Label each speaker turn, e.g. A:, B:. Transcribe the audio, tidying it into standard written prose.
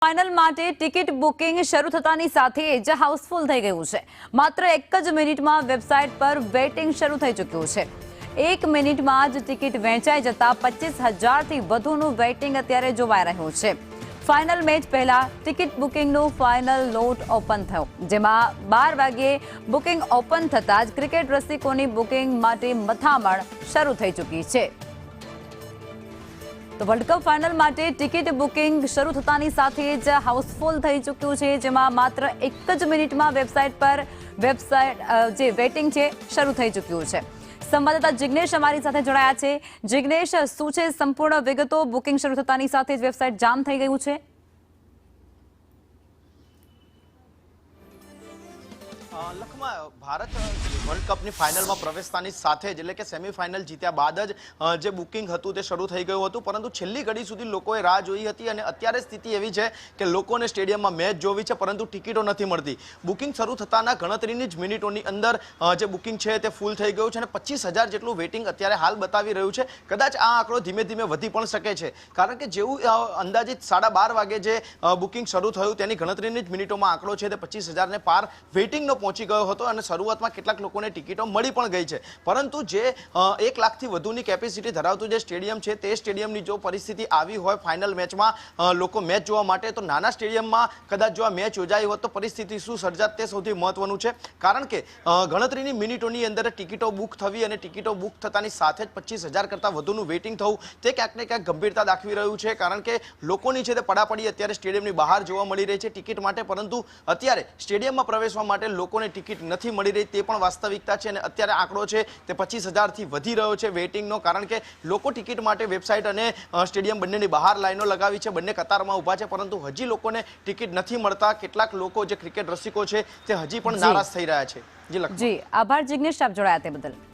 A: Final માટે ticket booking શરૂ થતાની સાથે જ હાઉસફુલ થઈ ગયું છે। માત્ર એક જ મિનિટમાં વેબસાઇટ પર વેઇટિંગ શરૂ થઈ ચૂક્યું છે। 1 મિનિટમાં જ ટિકિટ વેચાઈ જતા 25,000થી વધુનું વેઇટિંગ અત્યારે જોવાઈ રહ્યું છે। ફાઇનલ મેચ પહેલા ટિકિટ બુકિંગનું ફાઇનલ લોટ ઓપન થયો, જેમાં 12 વાગ્યે બુકિંગ ઓપન થતાં જ ક્રિકેટ રસિકોની બુકિંગ માટે મથામણ શરૂ થઈ ચૂકી છે। તો વર્લ્ડ કપ ફાઇનલ માટે ટિકિટ બુકિંગ શરૂ થતાની સાથે જ હાઉસફુલ થઈ ચૂક્યું છે, જેમાં માત્ર એક જ મિનિટમાં વેબસાઇટ પર જે વેઇટિંગ છે શરૂ થઈ ચૂક્યું છે। સંવાદદાતા જિગ્નેશ અમારી સાથે જોડાયા છે। જિગ્નેશ, શું છે સંપૂર્ણ વિગતો? બુકિંગ શરૂ થતાની સાથે જ વેબસાઇટ જામ થઈ ગયું છે।
B: લખમાં ભારત વર્લ્ડ કપની ફાઇનલમાં પ્રવેશતાની સાથે જ એટલે કે સેમીફાઇનલ જીત્યા બાદ જ જે બુકિંગ હતું તે શરૂ થઈ ગયું હતું, પરંતુ છેલ્લી ઘડી સુધી લોકોએ રાહ જોઈ હતી અને અત્યારે સ્થિતિ એવી છે કે લોકોને સ્ટેડિયમમાં મેચ જોવી છે, પરંતુ ટિકિટો નથી મળતી। બુકિંગ શરૂ થતાના ગણતરીની જ મિનિટોની અંદર જે બુકિંગ છે તે ફૂલ થઈ ગયું છે અને 25,000 જેટલું વેઇટિંગ અત્યારે હાલ બતાવી રહ્યું છે। કદાચ આ આંકડો ધીમે ધીમે વધી પણ શકે છે, કારણ કે જેવું અંદાજિત 12:30 વાગે જે બુકિંગ શરૂ થયું તેની ગણતરીની જ મિનિટોમાં આંકડો છે તે 25,000ને પાર વેઇટિંગનો પહોંચી ગયો હતો અને શરૂઆતમાં કેટલાક લોકોને ટિકિટો મળી પણ ગઈ છે, પરંતુ જે 1 લાખથી વધુની કેપેસિટી ધરાવતું જે સ્ટેડિયમ છે તે સ્ટેડિયમની જો પરિસ્થિતિ આવી હોય ફાઇનલ મેચમાં લોકો મેચ જોવા માટે, તો નાના સ્ટેડિયમમાં કદાચ જો આ મેચ યોજાઈ હોત તો પરિસ્થિતિ શું સર્જાત તે સૌથી મહત્વનું છે, કારણ કે ગણતરીની મિનિટોની અંદર ટિકિટો બુક થવી અને ટિકિટો બુક થતાની સાથે જ 25,000 કરતાં વધુનું વેઇટિંગ થવું તે ક્યાંક ને ક્યાંક ગંભીરતા દાખવી રહ્યું છે, કારણ કે લોકોની છે તે પડાપડી અત્યારે સ્ટેડિયમની બહાર જોવા મળી રહી છે ટિકિટ માટે, પરંતુ અત્યારે સ્ટેડિયમમાં પ્રવેશવા માટે લોકોને ટિકિટ નથી મળી રહી તે પણ વાસ્તવિકતા છે અને અત્યારે આંકડો છે તે 25,000થી વધી રહ્યો છે વેઇટિંગનો, કારણ કે લોકો ટિકિટ માટે વેબસાઇટ અને સ્ટેડિયમ બંનેની બહાર લાઈનો લગાવી છે, બંને કતારમાં ઊભા છે, પરંતુ હજી લોકોને ટિકિટ નથી મળતા। કેટલાક લોકો જે ક્રિકેટ રસિકો છે તે હજી પણ નારાજ થઈ રહ્યા છે। જી
A: આભાર જિગ્નેશ, આપ જોડાયા તે બદલ।